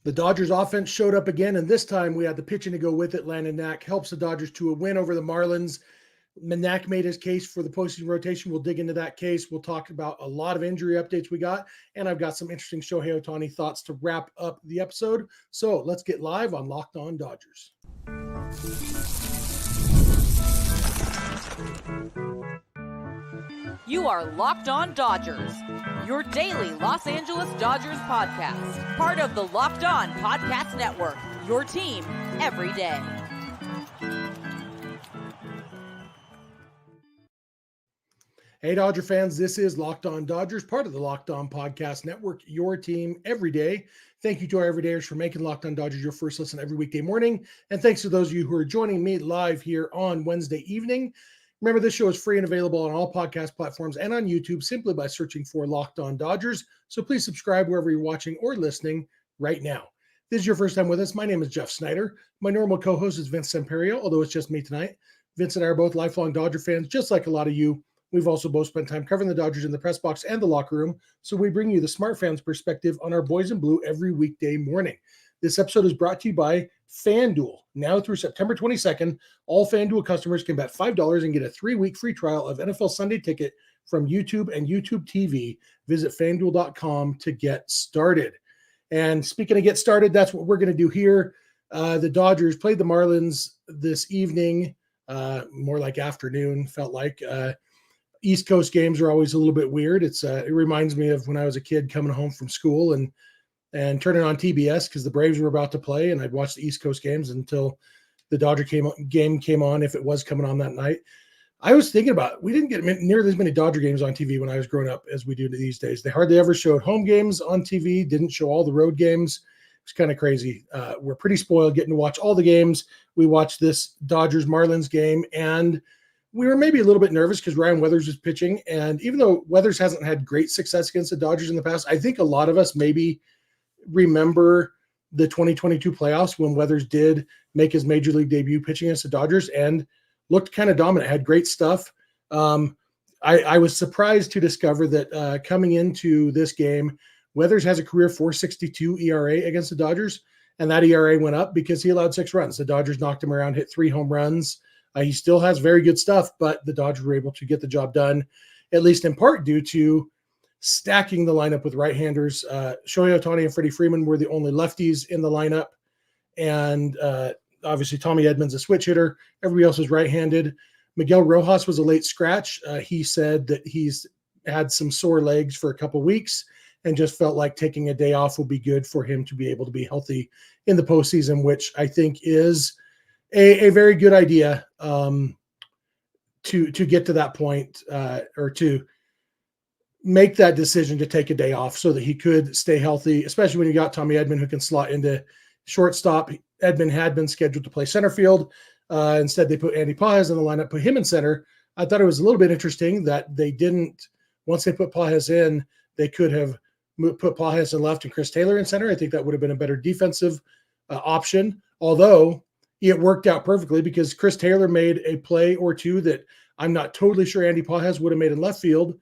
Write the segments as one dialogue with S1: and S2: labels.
S1: The Dodgers offense showed up again, and this time we had the pitching to go with it. Landon Knack helps the Dodgers to a win over the Marlins. Knack made his case for the postseason rotation. We'll dig into that case. We'll talk about a lot of injury updates we got, and I've got some interesting Shohei Ohtani thoughts to wrap up the episode. So let's get live on Locked On Dodgers.
S2: You are Locked On Dodgers, your daily Los Angeles Dodgers podcast. Part of the Locked On Podcast Network, your team every day.
S1: Hey, Dodger fans, this is Locked On Dodgers, part of the Locked On Podcast Network, your team every day. Thank you to our everydayers for making Locked On Dodgers your first listen every weekday morning. And thanks to those of you who are joining me live here on Wednesday evening. Remember, this show is free and available on all podcast platforms and on YouTube simply by searching for Locked On Dodgers. So please subscribe wherever you're watching or listening right now. If this is your first time with us, my name is Jeff Snyder. My normal co-host is Vince Semperio, although it's just me tonight. Vince and I are both lifelong Dodger fans, just like a lot of you. We've also both spent time covering the Dodgers in the press box and the locker room, so we bring you the smart fans' perspective on our boys in blue every weekday morning. This episode is brought to you by FanDuel. Now through September 22nd, all FanDuel customers can bet $5 and get a 3-week free trial of NFL Sunday Ticket from YouTube and YouTube TV. Visit FanDuel.com to get started. And speaking of get started, that's what we're going to do here. The Dodgers played the Marlins this evening, more like afternoon, felt like. East Coast games are always a little bit weird. It reminds me of when I was a kid coming home from school and turning on TBS because the Braves were about to play, and I'd watch the East Coast games until the Dodger game came on, if it was coming on that night. I was thinking about, we didn't get nearly as many Dodger games on TV when I was growing up as we do these days. They hardly ever showed home games on TV, didn't show all the road games. It's kind of crazy. We're pretty spoiled getting to watch all the games. We watched this Dodgers-Marlins game, and we were maybe a little bit nervous because Ryan Weathers was pitching. And even though Weathers hasn't had great success against the Dodgers in the past, I think a lot of us maybe remember the 2022 playoffs when Weathers did make his major league debut pitching against the Dodgers and looked kind of dominant, had great stuff. I was surprised to discover that coming into this game, Weathers has a career .462 ERA against the Dodgers, and that ERA went up because he allowed 6 runs. The Dodgers knocked him around, hit 3 home runs. He still has very good stuff, but the Dodgers were able to get the job done, at least in part due to stacking the lineup with right-handers. Shohei Ohtani and Freddie Freeman were the only lefties in the lineup, and obviously Tommy Edman's a switch hitter. Everybody else was right-handed. Miguel Rojas was a late scratch. He said that he's had some sore legs for a couple weeks and just felt like taking a day off will be good for him to be able to be healthy in the postseason, which I think is a very good idea to get to that point or to make that decision to take a day off so that he could stay healthy, especially when you got Tommy Edman who can slot into shortstop. Edman had been scheduled to play center field. Instead, they put Andy Pages in the lineup, put him in center. I thought it was a little bit interesting that they didn't, once they put Pages in, they could have put Pages in left and Chris Taylor in center. I think that would have been a better defensive option, although it worked out perfectly because Chris Taylor made a play or two that I'm not totally sure Andy Pages would have made in left field.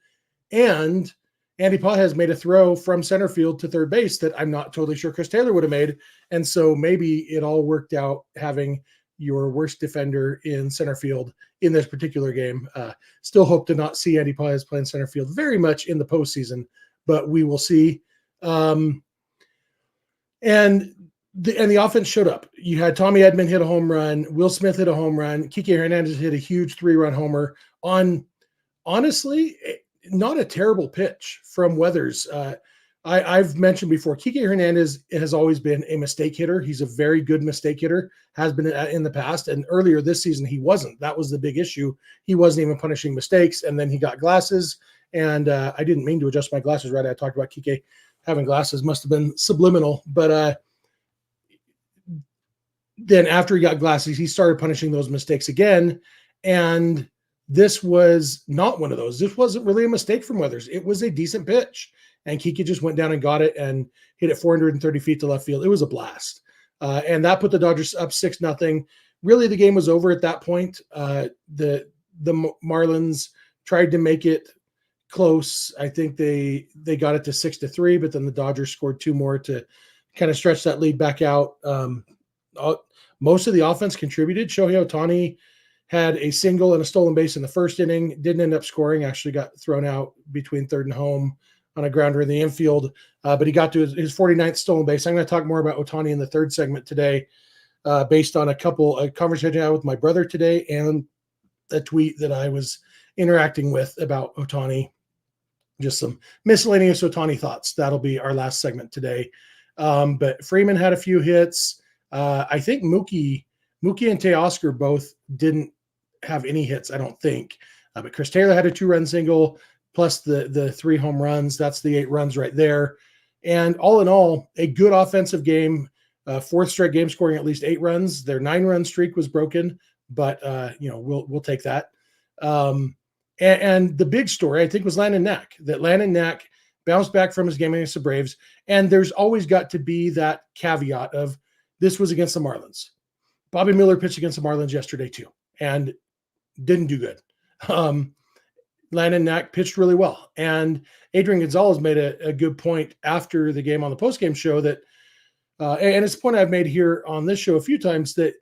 S1: And Andy Pages made a throw from center field to third base that I'm not totally sure Chris Taylor would have made. And so maybe it all worked out having your worst defender in center field in this particular game. Still hope to not see Andy Pages playing center field very much in the postseason, but we will see. And the offense showed up. You had Tommy Edman hit a home run. Will Smith hit a home run. Kiké Hernandez hit a huge 3-run homer on, honestly, not a terrible pitch from Weathers. I've mentioned before, Kiké Hernandez has always been a mistake hitter. He's a very good mistake hitter, has been in the past. And earlier this season, he wasn't. That was the big issue. He wasn't even punishing mistakes. And then he got glasses. And I didn't mean to adjust my glasses right. I talked about Kiké having glasses. Must have been subliminal. But then after he got glasses, he started punishing those mistakes again. And this was not one of those. This wasn't really a mistake from Weathers. It was a decent pitch. And Kiké just went down and got it and hit it 430 feet to left field. It was a blast. And that put the Dodgers up 6-0. Really, the game was over at that point. The Marlins tried to make it close. I think they got it to 6-3, but then the Dodgers scored 2 more to kind of stretch that lead back out. Most of the offense contributed. Shohei Ohtani had a single and a stolen base in the first inning, didn't end up scoring, actually got thrown out between third and home on a grounder in the infield, but he got to his 49th stolen base. I'm going to talk more about Ohtani in the third segment today, based on a conversation I had with my brother today and a tweet that I was interacting with about Ohtani. Just some miscellaneous Ohtani thoughts. That'll be our last segment today. But Freeman had a few hits. I think Mookie and Teoscar both didn't have any hits, I don't think. But Chris Taylor had a 2-run single plus the 3 home runs. That's the 8 runs right there. And all in all, a good offensive game. Fourth straight game scoring at least 8 runs. Their 9-run streak was broken, but we'll take that. And the big story, I think, was Landon Knack. That Landon Knack bounced back from his game against the Braves. And there's always got to be that caveat of this was against the Marlins. Bobby Miller pitched against the Marlins yesterday too, and didn't do good. Landon Knack pitched really well. And Adrian Gonzalez made a good point after the game on the postgame show that, and it's a point I've made here on this show a few times, that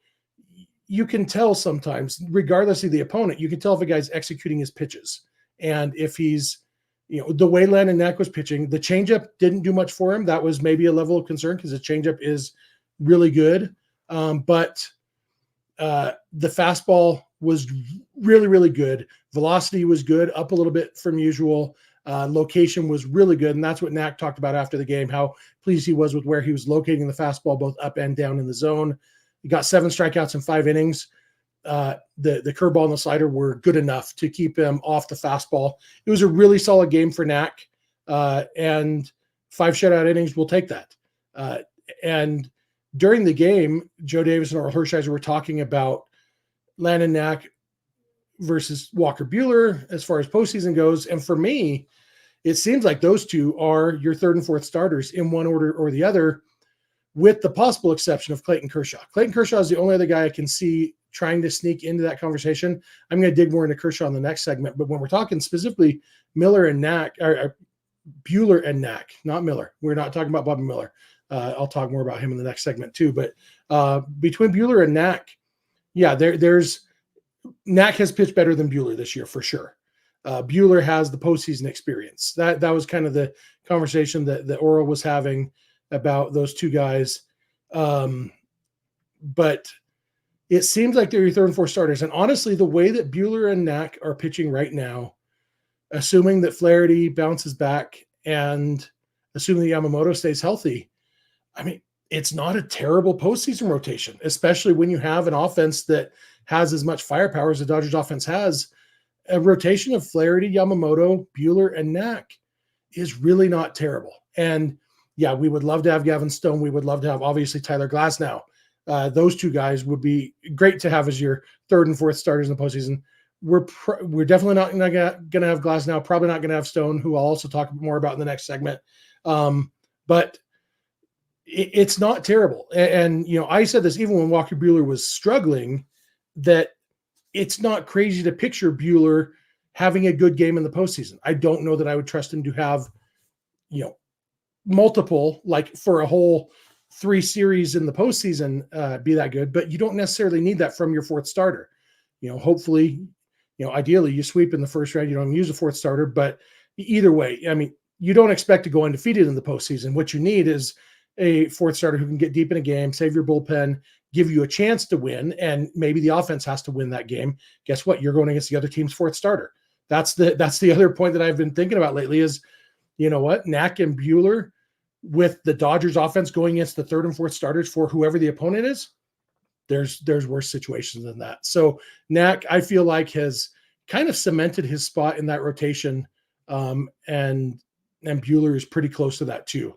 S1: you can tell sometimes, regardless of the opponent, you can tell if a guy's executing his pitches. And if he's, the way Landon Knack was pitching, the changeup didn't do much for him. That was maybe a level of concern because the changeup is really good. But the fastball was really, really good. Velocity was good, up a little bit from usual. Location was really good. And that's what Knack talked about after the game, how pleased he was with where he was locating the fastball, both up and down in the zone. He got 7 strikeouts in 5 innings. The curveball and the slider were good enough to keep him off the fastball. It was a really solid game for Knack, and 5 shutout innings will take that. And during the game, Joe Davis and Oral Hershiser were talking about Landon Knack versus Walker Buehler as far as postseason goes. And for me, it seems like those two are your third and fourth starters in one order or the other, with the possible exception of Clayton Kershaw. Clayton Kershaw is the only other guy I can see trying to sneak into that conversation. I'm going to dig more into Kershaw in the next segment, but when we're talking specifically Miller and Knack, or Buehler and Knack, not Miller. We're not talking about Bobby Miller. I'll talk more about him in the next segment too. But between Buehler and Knack, yeah, there's Knack has pitched better than Buehler this year for sure. Buehler has the postseason experience. That was kind of the conversation that Oral was having about those two guys. But it seems like they're your third and fourth starters. And honestly, the way that Buehler and Knack are pitching right now, assuming that Flaherty bounces back and assuming that Yamamoto stays healthy, I mean, it's not a terrible postseason rotation, especially when you have an offense that has as much firepower as the Dodgers offense has. A rotation of Flaherty, Yamamoto, Buehler, and Knack is really not terrible. And yeah, we would love to have Gavin Stone. We would love to have, obviously, Tyler Glasnow. Those two guys would be great to have as your third and fourth starters in the postseason. We're definitely not going to have Glasnow, probably not going to have Stone, who I'll also talk more about in the next segment. But it's not terrible. And I said this even when Walker Buehler was struggling, that it's not crazy to picture Buehler having a good game in the postseason. I don't know that I would trust him to have, multiple, like for a whole 3 series in the postseason, be that good, but you don't necessarily need that from your fourth starter. Hopefully, ideally you sweep in the first round, you don't use a fourth starter, but either way, I mean, you don't expect to go undefeated in the postseason. What you need is a fourth starter who can get deep in a game, save your bullpen, give you a chance to win, and maybe the offense has to win that game. Guess what? You're going against the other team's fourth starter. That's the other point that I've been thinking about lately is, Knack and Buehler with the Dodgers offense going against the third and fourth starters for whoever the opponent is, there's worse situations than that. So Knack, I feel like, has kind of cemented his spot in that rotation, and Buehler is pretty close to that too.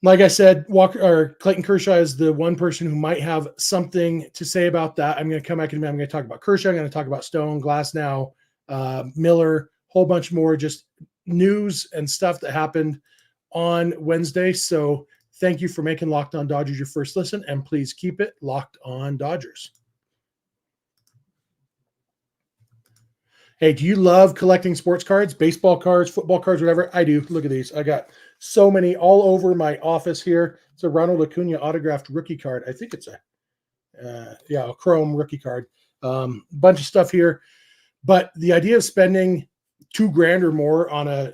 S1: Like I said, Clayton Kershaw is the one person who might have something to say about that. I'm going to come back and I'm going to talk about Kershaw. I'm going to talk about Stone, Glasnow, Miller, whole bunch more just news and stuff that happened on Wednesday. So thank you for making Locked On Dodgers your first listen, and please keep it Locked On Dodgers. Hey, do you love collecting sports cards, baseball cards, football cards, whatever? I do. Look at these. I got so many all over my office here. It's a Ronald Acuna autographed rookie card. I think it's a chrome rookie card. Bunch of stuff here. But the idea of spending $2,000 or more on a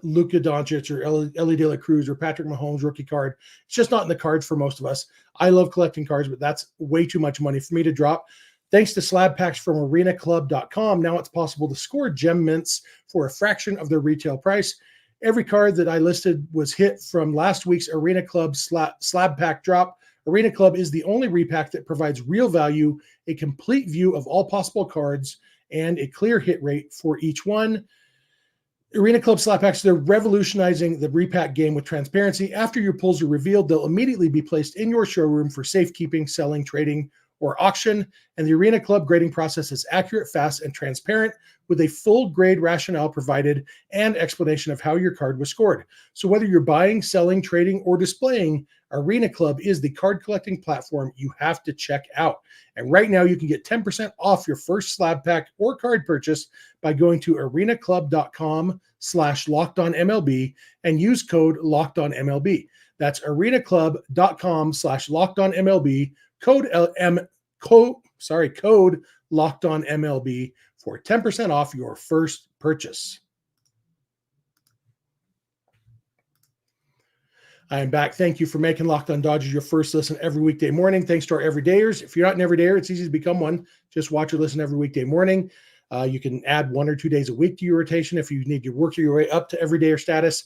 S1: Luka Doncic or Ellie De La Cruz or Patrick Mahomes rookie card, it's just not in the cards for most of us. I love collecting cards, but that's way too much money for me to drop. Thanks to slab packs from arenaclub.com, now it's possible to score gem mints for a fraction of their retail price. Every card that I listed was hit from last week's Arena Club slab pack drop. Arena Club is the only repack that provides real value, a complete view of all possible cards, and a clear hit rate for each one. Arena Club slab packs, they're revolutionizing the repack game with transparency. After your pulls are revealed, they'll immediately be placed in your showroom for safekeeping, selling, trading, or auction. And the Arena Club grading process is accurate, fast, and transparent with a full grade rationale provided and explanation of how your card was scored. So whether you're buying, selling, trading, or displaying, Arena Club is the card collecting platform you have to check out. And right now you can get 10% off your first slab pack or card purchase by going to arenaclub.com/lockedonmlb and use code LockedOnMLB. That's arenaclub.com/lockedonmlb. Code LockedOnMLB for 10% off your first purchase. I am back. Thank you for making Locked On Dodgers your first listen every weekday morning. Thanks to our everydayers. If you're not an everydayer, it's easy to become one. Just watch or listen every weekday morning. You can add 1 or 2 days a week to your rotation if you need to work your way up to everydayer status.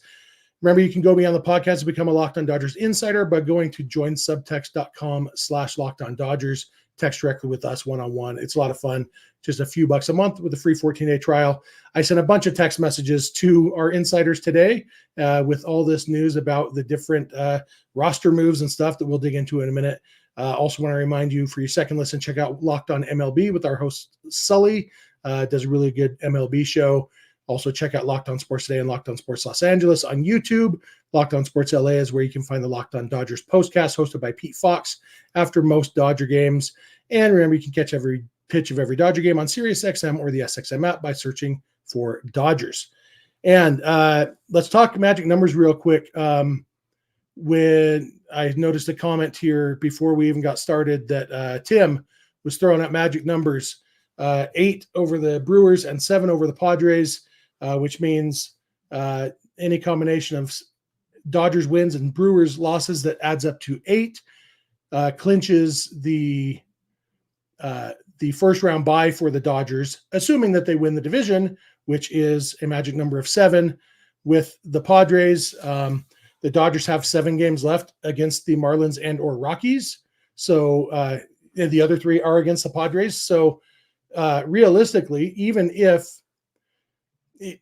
S1: Remember, you can go beyond the podcast and become a Locked On Dodgers insider by going to joinsubtext.com/LockedOnDodgers. Text directly with us one-on-one. It's a lot of fun. Just a few bucks a month with a free 14-day trial. I sent a bunch of text messages to our insiders today with all this news about the different roster moves and stuff that we'll dig into in a minute. Also want to remind you, for your second listen, check out Locked On MLB with our host Sully. Does a really good MLB show. Also, check out Locked On Sports Today and Locked On Sports Los Angeles on YouTube. Locked On Sports LA is where you can find the Locked On Dodgers postcast hosted by Pete Fox after most Dodger games. And remember, you can catch every pitch of every Dodger game on SiriusXM or the SXM app by searching for Dodgers. And let's talk magic numbers real quick. When I noticed a comment here before we even got started that Tim was throwing out magic numbers, 8 over the Brewers and 7 over the Padres, which means any combination of Dodgers wins and Brewers losses that adds up to 8 clinches the first round bye for the Dodgers, assuming that they win the division, which is a magic number of 7. With the Padres, the Dodgers have 7 games left against the Marlins and or Rockies. So the other 3 are against the Padres. So realistically, even if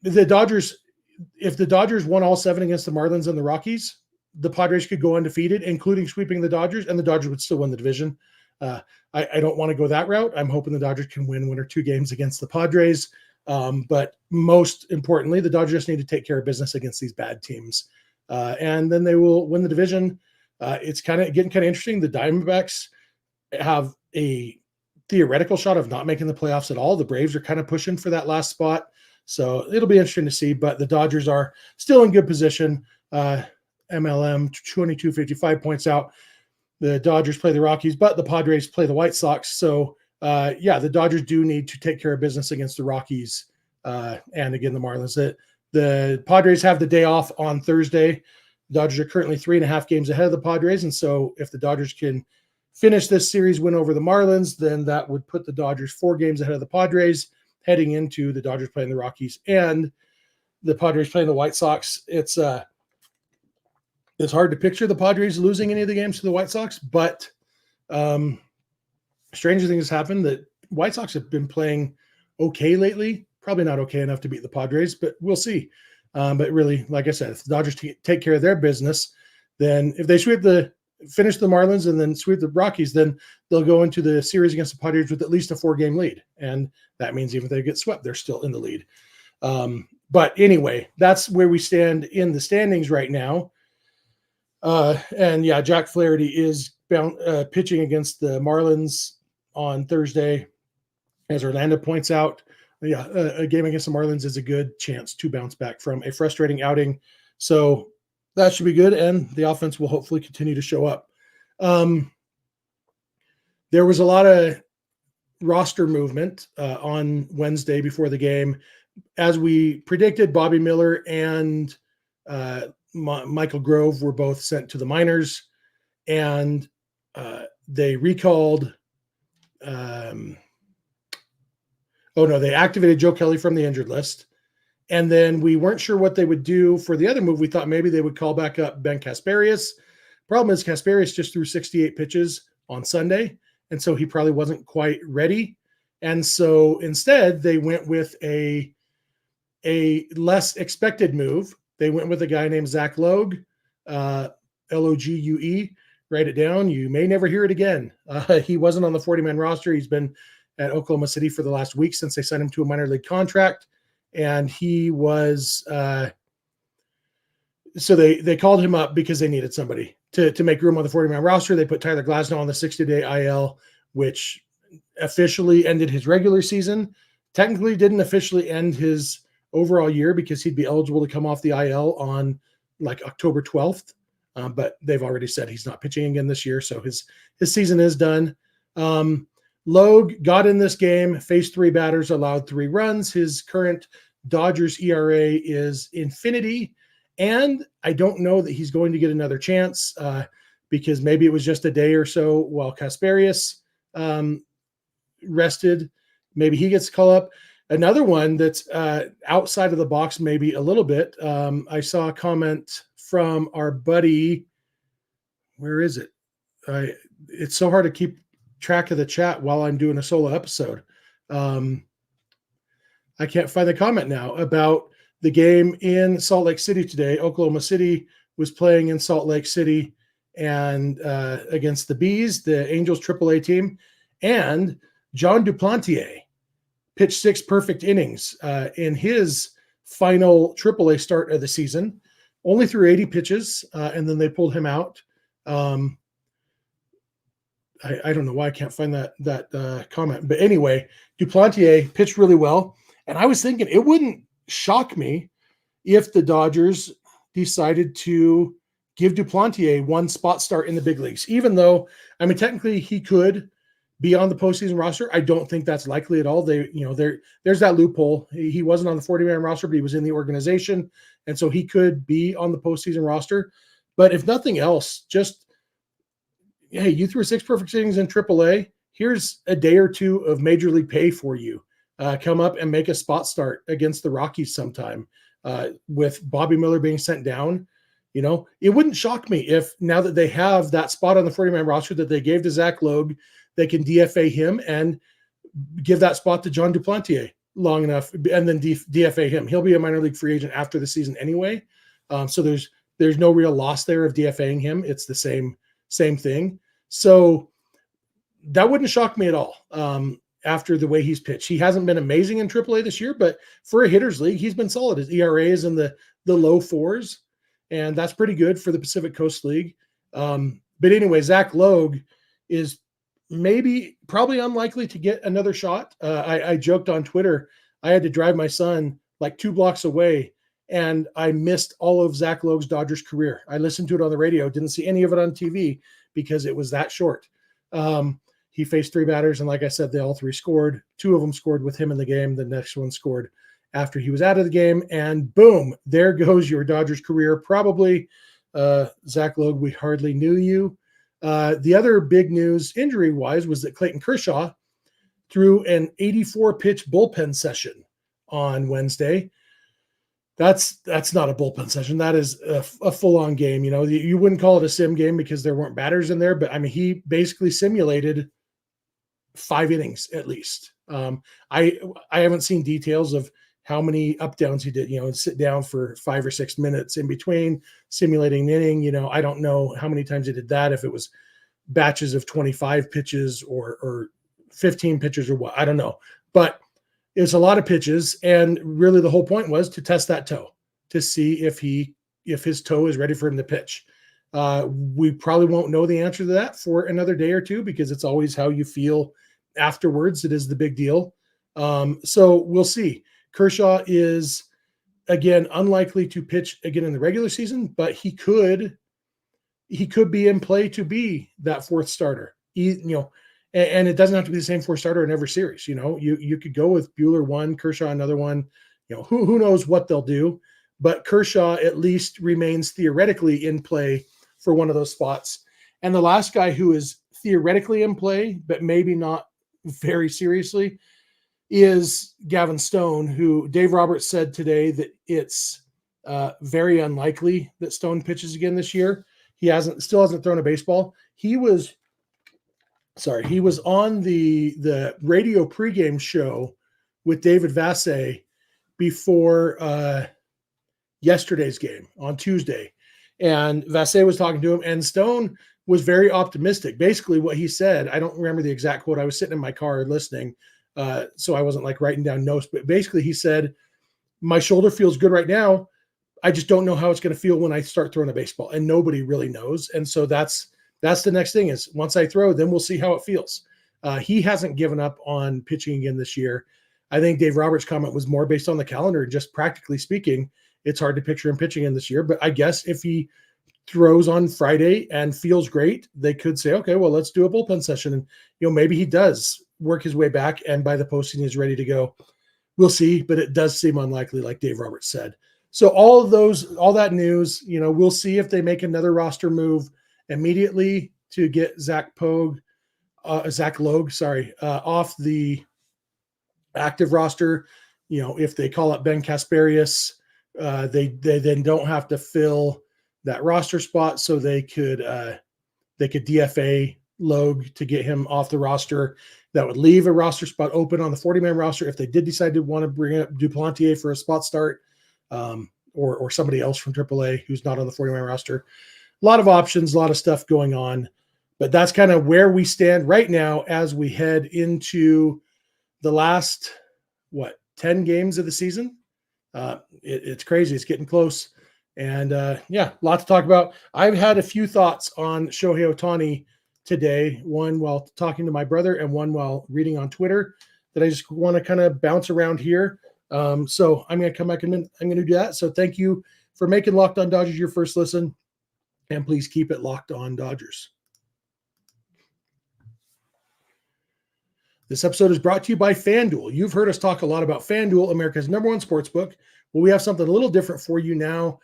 S1: the Dodgers won all 7 against the Marlins and the Rockies, the Padres could go undefeated, including sweeping the Dodgers, and the Dodgers would still win the division. I don't want to go that route. I'm hoping the Dodgers can win 1 or 2 games against the Padres. But most importantly, the Dodgers need to take care of business against these bad teams. And then they will win the division. It's getting kind of interesting. The Diamondbacks have a theoretical shot of not making the playoffs at all. The Braves are kind of pushing for that last spot. So it'll be interesting to see, but the Dodgers are still in good position. MLM 2255 points out. The Dodgers play the Rockies, but the Padres play the White Sox. So the Dodgers do need to take care of business against the Rockies and again, the Marlins. The Padres have the day off on Thursday. The Dodgers are currently 3.5 games ahead of the Padres. And so if the Dodgers can finish this series win over the Marlins, then that would put the Dodgers 4 games ahead of the Padres heading into the Dodgers playing the Rockies and the Padres playing the White Sox. It's hard to picture the Padres losing any of the games to the White Sox, but stranger things happened. The White Sox have been playing okay lately. Probably not okay enough to beat the Padres, but we'll see. But really, like I said, if the Dodgers take care of their business, then if they finish the Marlins and then sweep the Rockies, then they'll go into the series against the Padres with at least a 4-game lead. And that means even if they get swept, they're still in the lead. But anyway, that's where we stand in the standings right now. Jack Flaherty is pitching against the Marlins on Thursday. As Orlando points out, a game against the Marlins is a good chance to bounce back from a frustrating outing. So that should be good, and the offense will hopefully continue to show up. There was a lot of roster movement on Wednesday before the game. As we predicted, Bobby Miller and Michael Grove were both sent to the minors, and they recalled they activated Joe Kelly from the injured list. And then we weren't sure what they would do for the other move. We thought maybe they would call back up Ben Kasparias. Problem is Kasparias just threw 68 pitches on Sunday, and so he probably wasn't quite ready. And so instead, they went with a less expected move. They went with a guy named Zach Logue, Logue. Write it down. You may never hear it again. He wasn't on the 40-man roster. He's been at Oklahoma City for the last week since they signed him to a minor league contract. And he was so they called him up because they needed somebody to make room on the 40-man roster. They put Tyler Glasnow on the 60-day IL, which officially ended his regular season. Technically didn't officially end his overall year because he'd be eligible to come off the IL on like October 12th. But they've already said he's not pitching again this year, so his season is done. Logue got in this game, faced 3 batters, allowed 3 runs. His current Dodgers ERA is infinity, and I don't know that he's going to get another chance because maybe it was just a day or so while Kasparias rested. Maybe he gets called up. Another one that's outside of the box maybe a little bit. I saw a comment from our buddy. Where is it? It's so hard to keep track of the chat while I'm doing a solo episode. I can't find the comment now about the game in Salt Lake City today. Oklahoma City was playing in Salt Lake City and against the Bees, the Angels AAA team, and John Duplantier pitched 6 perfect innings in his final AAA start of the season. Only threw 80 pitches, and then they pulled him out. I don't know why I can't find that comment. But anyway, Duplantier pitched really well. And I was thinking it wouldn't shock me if the Dodgers decided to give Duplantier one spot start in the big leagues, even though, I mean, technically he could be on the postseason roster. I don't think that's likely at all. There's that loophole. He wasn't on the 40-man roster, but he was in the organization. And so he could be on the postseason roster. But if nothing else, just, hey, you threw 6 perfect innings in AAA. Here's a day or 2 of major league pay for you. Come up and make a spot start against the Rockies sometime with Bobby Miller being sent down. You know, it wouldn't shock me if now that they have that spot on the 40-man roster that they gave to Zach Logue, they can DFA him and give that spot to John Duplantier long enough and then DFA him. He'll be a minor league free agent after the season anyway. So there's no real loss there of DFAing him. It's the same thing. So that wouldn't shock me at all after the way he's pitched. He hasn't been amazing in AAA this year, but for a hitter's league, he's been solid. His ERA is in the low 4s, and that's pretty good for the Pacific Coast League. But anyway, Zach Logue is probably unlikely to get another shot. I joked on Twitter, I had to drive my son like 2 blocks away, and I missed all of Zach Logue's Dodgers career. I listened to it on the radio, didn't see any of it on TV because it was that short. He faced 3 batters, and like I said, they all 3 scored. 2 of them scored with him in the game. The next one scored after he was out of the game, and boom, there goes your Dodgers career. Probably Zach Logue, we hardly knew you. The other big news injury-wise was that Clayton Kershaw threw an 84-pitch bullpen session on Wednesday. That's not a bullpen session. That is a full-on game. You know, you wouldn't call it a sim game because there weren't batters in there, but I mean, he basically simulated 5 innings at least. I haven't seen details of how many up downs he did, and sit down for 5 or 6 minutes in between simulating an inning. I don't know how many times he did that, if it was batches of 25 pitches or 15 pitches or what, I don't know. But it's a lot of pitches. And really the whole point was to test that toe, to see if his toe is ready for him to pitch. We probably won't know the answer to that for another day or 2 because it's always how you feel afterwards. It is the big deal. So we'll see. Kershaw is, again, unlikely to pitch again in the regular season, but he could be in play to be that fourth starter. And it doesn't have to be the same fourth starter in every series. You could go with Buehler one, Kershaw another one. Who knows what they'll do, but Kershaw at least remains theoretically in play for one of those spots. And the last guy who is theoretically in play, but maybe not very seriously, is Gavin Stone, who Dave Roberts said today that it's very unlikely that Stone pitches again this year. He still hasn't thrown a baseball. He was on the radio pregame show with David Vassay before yesterday's game on Tuesday. And Vassay was talking to him, and Stone was very optimistic. Basically what he said, I don't remember the exact quote. I was sitting in my car listening, so I wasn't like writing down notes, but basically he said, my shoulder feels good right now. I just don't know how it's going to feel when I start throwing a baseball, and nobody really knows. And so that's the next thing is once I throw, then we'll see how it feels. He hasn't given up on pitching again this year. I think Dave Roberts' comment was more based on the calendar. Just practically speaking, it's hard to picture him pitching in this year. But I guess if he throws on Friday and feels great, they could say, okay, well, let's do a bullpen session. And, maybe he does work his way back and by the postseason is ready to go. We'll see, but it does seem unlikely, like Dave Roberts said. So all that news, we'll see if they make another roster move immediately to get Zach Logue, off the active roster. If they call up Ben Kasperius, they then don't have to fill that roster spot, so they could DFA Logue to get him off the roster. That would leave a roster spot open on the 40-man roster if they did decide to want to bring up Duplantier for a spot start, or somebody else from AAA who's not on the 40-man roster. A lot of options, a lot of stuff going on, but that's kind of where we stand right now as we head into the last 10 games of the season. It's crazy. It's getting close. And a lot to talk about. I've had a few thoughts on Shohei Ohtani today, one while talking to my brother and one while reading on Twitter, that I just want to kind of bounce around here. So I'm going to come back and I'm going to do that. So thank you for making Locked On Dodgers your first listen, and please keep it Locked On Dodgers. This episode is brought to you by FanDuel. You've heard us talk a lot about FanDuel, America's #1 sportsbook. Well, we have something a little different for you now.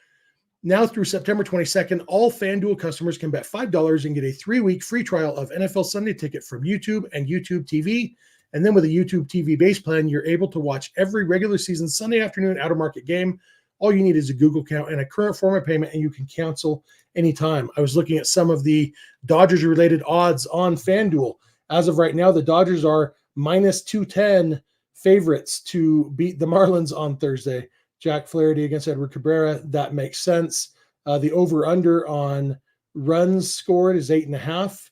S1: Now through September 22nd, all FanDuel customers can bet $5 and get a 3-week free trial of NFL Sunday Ticket from YouTube and YouTube TV. And then with a YouTube TV base plan, you're able to watch every regular season Sunday afternoon out-of-market game. All you need is a Google account and a current form of payment, and you can cancel anytime. I was looking at some of the Dodgers-related odds on FanDuel. As of right now, the Dodgers are minus 210 favorites to beat the Marlins on Thursday. Jack Flaherty against Edward Cabrera, that makes sense. The over-under on runs scored is 8.5.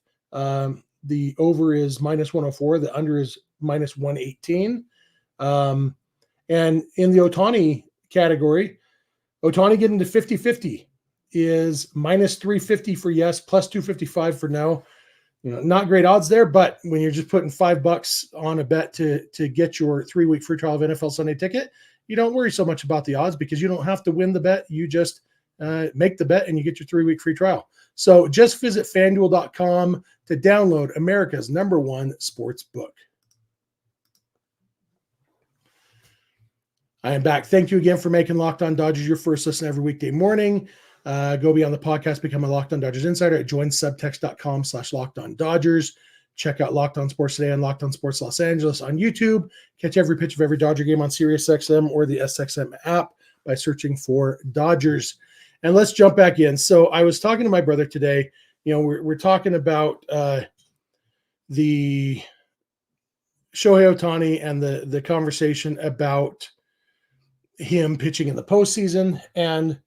S1: The over is minus 104. The under is minus 118. And in the Ohtani category, Ohtani getting to 50-50 is minus 350 for yes, plus 255 for no. Not great odds there, but when you're just putting $5 on a bet to get your 3-week free trial of NFL Sunday Ticket, you don't worry so much about the odds because you don't have to win the bet. You just make the bet and you get your 3-week free trial. So just visit FanDuel.com to download America's #1 sports book. I am back. Thank you again for making Locked On Dodgers your first listen every weekday morning. Go beyond the podcast, become a Locked On Dodgers insider at joinsubtext.com/LockedOnDodgers. Check out Locked On Sports Today and Locked On Sports Los Angeles on YouTube. Catch every pitch of every Dodger game on SiriusXM or the SXM app by searching for Dodgers. And let's jump back in. So I was talking to my brother today. We're talking about the Shohei Ohtani and the conversation about him pitching in the postseason. And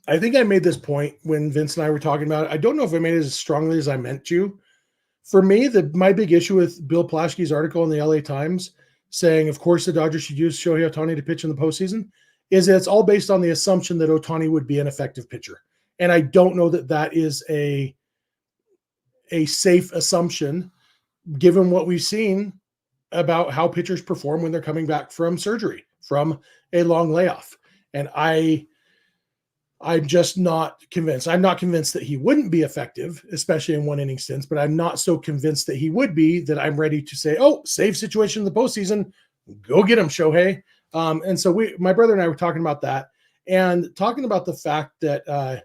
S1: I think I made this point when Vince and I were talking about it. I don't know if I made it as strongly as I meant to. For me, my big issue with Bill Plaschke's article in the LA Times saying, of course, the Dodgers should use Shohei Ohtani to pitch in the postseason, is that it's all based on the assumption that Ohtani would be an effective pitcher. And I don't know that is a safe assumption, given what we've seen about how pitchers perform when they're coming back from surgery, from a long layoff. And I'm just not convinced. I'm not convinced that he wouldn't be effective, especially in one inning stints, but I'm not so convinced that he would be that I'm ready to say, oh, save situation in the postseason, go get him, Shohei. And so my brother and I were talking about that and talking about the fact that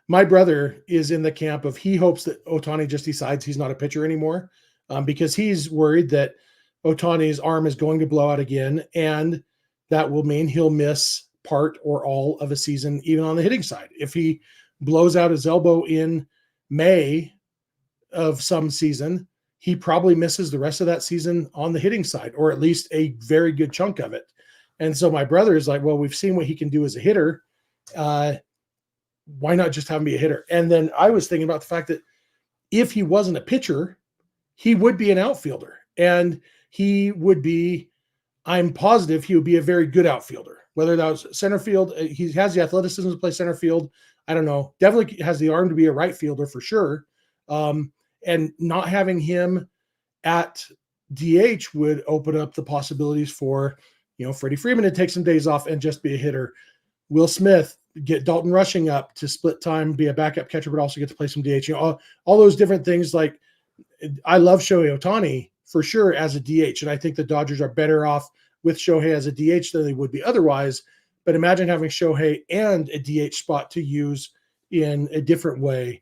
S1: my brother is in the camp of he hopes that Ohtani just decides he's not a pitcher anymore because he's worried that Ohtani's arm is going to blow out again, and that will mean he'll miss part or all of a season, even on the hitting side. If he blows out his elbow in May of some season, he probably misses the rest of that season on the hitting side, or at least a very good chunk of it. And so my brother is like, well, we've seen what he can do as a hitter. Why not just have him be a hitter? And then I was thinking about the fact that if he wasn't a pitcher, he would be an outfielder, and he would be, I'm positive he would be a very good outfielder. Whether that was center field, he has the athleticism to play center field. I don't know. Definitely has the arm to be a right fielder for sure. And not having him at DH would open up the possibilities for, Freddie Freeman to take some days off and just be a hitter. Will Smith, get Dalton Rushing up to split time, be a backup catcher, but also get to play some DH. All those different things. Like, I love Shohei Ohtani for sure as a DH, and I think the Dodgers are better off with Shohei as a DH than they would be otherwise. But imagine having Shohei and a DH spot to use in a different way.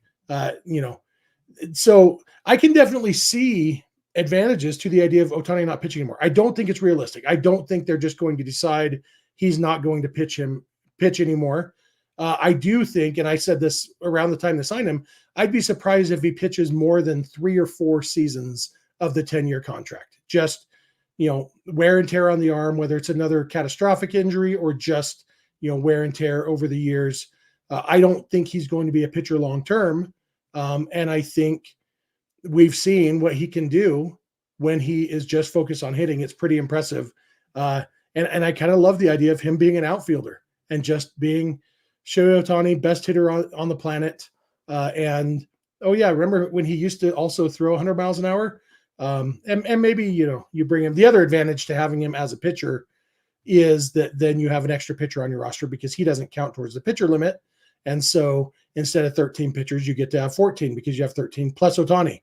S1: So I can definitely see advantages to the idea of Ohtani not pitching anymore. I don't think it's realistic. I don't think they're just going to decide he's not going to pitch anymore. I do think, and I said this around the time they signed him, I'd be surprised if he pitches more than 3 or 4 seasons of the 10-year contract. Just, wear and tear on the arm, whether it's another catastrophic injury or just, wear and tear over the years. I don't think he's going to be a pitcher long-term. And I think we've seen what he can do when he is just focused on hitting. It's pretty impressive. And I kind of love the idea of him being an outfielder and just being Shohei Ohtani, best hitter on the planet. Remember when he used to also throw 100 miles an hour? And maybe, you bring him. The other advantage to having him as a pitcher is that then you have an extra pitcher on your roster because he doesn't count towards the pitcher limit. And so instead of 13 pitchers, you get to have 14 because you have 13 plus Ohtani,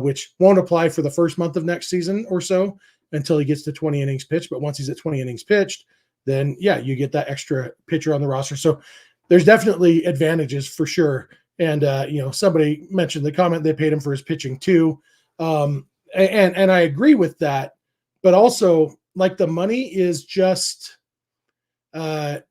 S1: which won't apply for the first month of next season or so until he gets to 20 innings pitched. But once he's at 20 innings pitched, then you get that extra pitcher on the roster. So there's definitely advantages for sure. And, somebody mentioned the comment they paid him for his pitching too. And I agree with that, but also like the money is just, Shohei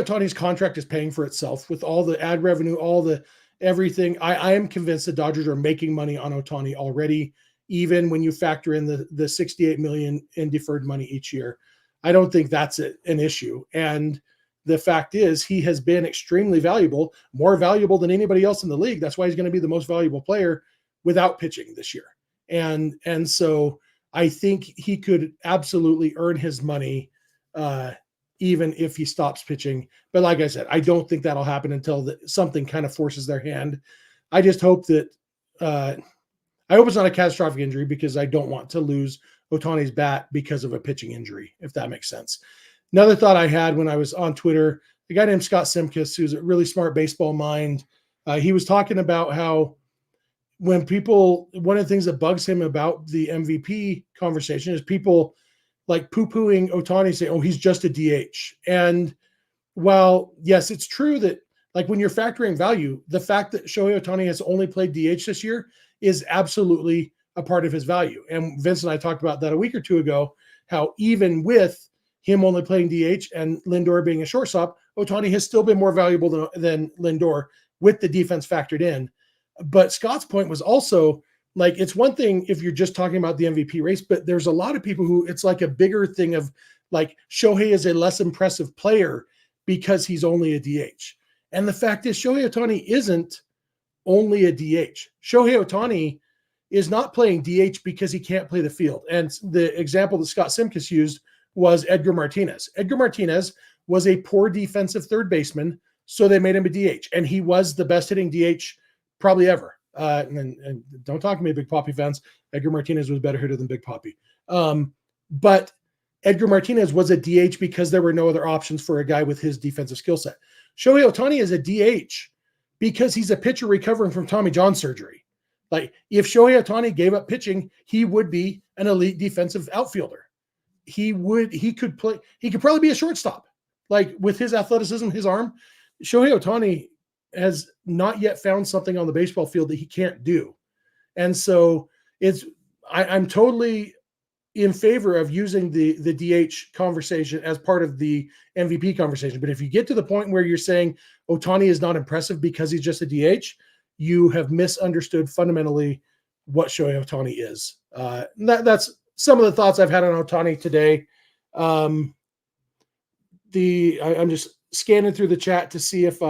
S1: Ohtani's contract is paying for itself with all the ad revenue, all the everything. I am convinced the Dodgers are making money on Ohtani already, even when you factor in the $68 million in deferred money each year. I don't think that's an issue. And the fact is he has been extremely valuable, more valuable than anybody else in the league. That's why he's going to be the most valuable player without pitching this year. And so I think he could absolutely earn his money even if he stops pitching. But like I said, I don't think that'll happen until something kind of forces their hand. I just hope that I hope it's not a catastrophic injury because I don't want to lose Ohtani's bat because of a pitching injury, if that makes sense. Another thought I had when I was on Twitter, a guy named Scott Simkus, who's a really smart baseball mind, he was talking about how one of the things that bugs him about the MVP conversation is people like poo-pooing Ohtani, saying, oh, he's just a DH. And while, yes, it's true that like when you're factoring value, the fact that Shohei Ohtani has only played DH this year is absolutely a part of his value. And Vince and I talked about that a week or two ago, how even with him only playing DH and Lindor being a shortstop, Ohtani has still been more valuable than Lindor with the defense factored in. But Scott's point was also like, it's one thing if you're just talking about the MVP race, but there's a lot of people who it's like a bigger thing of like Shohei is a less impressive player because he's only a DH. And the fact is Shohei Ohtani isn't only a DH. Shohei Ohtani is not playing DH because he can't play the field. And the example that Scott Simkus used was Edgar Martinez. Edgar Martinez was a poor defensive third baseman, so they made him a DH. And he was the best hitting DH probably ever. And don't talk to me, Big Papi fans. Edgar Martinez was a better hitter than Big Papi. But Edgar Martinez was a DH because there were no other options for a guy with his defensive skill set. Shohei Ohtani is a DH because he's a pitcher recovering from Tommy John surgery. Like, if Shohei Ohtani gave up pitching, he would be an elite defensive outfielder. He could probably be a shortstop. Like, with his athleticism, his arm, Shohei Ohtani has not yet found something on the baseball field that he can't do. And so I'm totally in favor of using the DH conversation as part of the MVP conversation. But if you get to the point where you're saying Ohtani is not impressive because he's just a DH, you have misunderstood fundamentally what Shohei Ohtani is. That's some of the thoughts I've had on Ohtani today. I'm just scanning through the chat to see if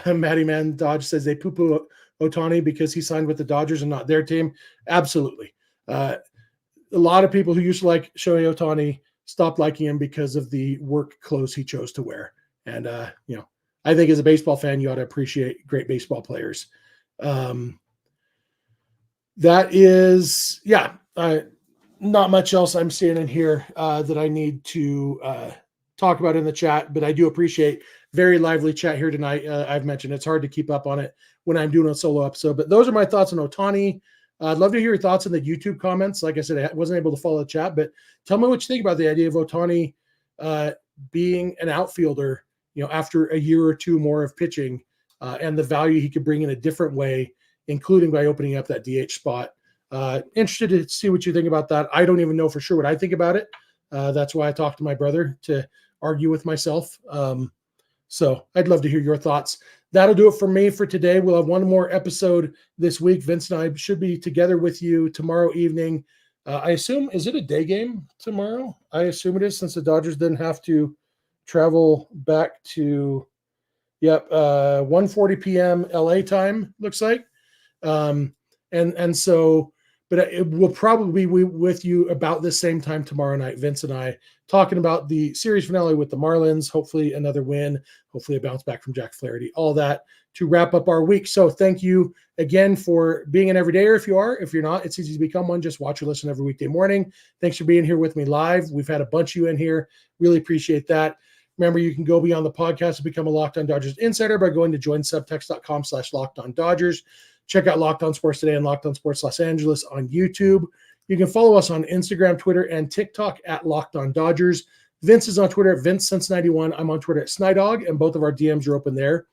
S1: Matty Man Dodge says they poo-poo Ohtani because he signed with the Dodgers and not their team. Absolutely. A lot of people who used to like Shohei Ohtani stopped liking him because of the work clothes he chose to wear. And, I think as a baseball fan, you ought to appreciate great baseball players. That is, not much else I'm seeing in here that I need to talk about in the chat, but I do appreciate very lively chat here tonight. I've mentioned it's hard to keep up on it when I'm doing a solo episode, but those are my thoughts on Ohtani. I'd love to hear your thoughts in the YouTube comments. Like I said, I wasn't able to follow the chat, but tell me what you think about the idea of Ohtani being an outfielder, after a year or two more of pitching, and the value he could bring in a different way, including by opening up that DH spot. Interested to see what you think about that. I don't even know for sure what I think about it. That's why I talked to my brother to argue with myself. So I'd love to hear your thoughts. That'll do it for me for today. We'll have one more episode this week. Vince and I should be together with you tomorrow evening. I assume, is it a day game tomorrow? I assume it is, since the Dodgers didn't have to travel back to, 1:40 p.m. LA time, looks like. And so, but it will probably be with you about the same time tomorrow night, Vince and I, talking about the series finale with the Marlins, hopefully another win, hopefully a bounce back from Jack Flaherty, all that to wrap up our week. So thank you again for being an everydayer. If you are, if you're not, it's easy to become one. Just watch or listen every weekday morning. Thanks for being here with me live. We've had a bunch of you in here. Really appreciate that. Remember, you can go beyond the podcast and become a Locked On Dodgers insider by going to joinsubtext.com/LockedOnDodgers. Check out Locked On Sports Today and Locked On Sports Los Angeles on YouTube. You can follow us on Instagram, Twitter, and TikTok at Locked On Dodgers. Vince is on Twitter at VinceSense91. I'm on Twitter at Snydog, and both of our DMs are open there.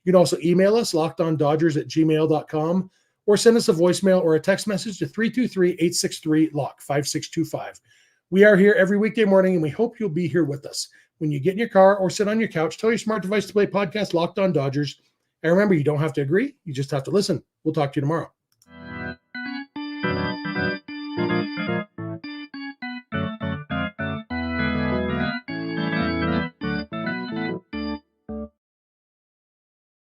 S1: You can also email us, lockedondodgers@gmail.com, or send us a voicemail or a text message to 323-863-LOCK, 5625. We are here every weekday morning, and we hope you'll be here with us. When you get in your car or sit on your couch, tell your smart device to play podcast Locked On Dodgers. And remember, you don't have to agree. You just have to listen. We'll talk to you tomorrow.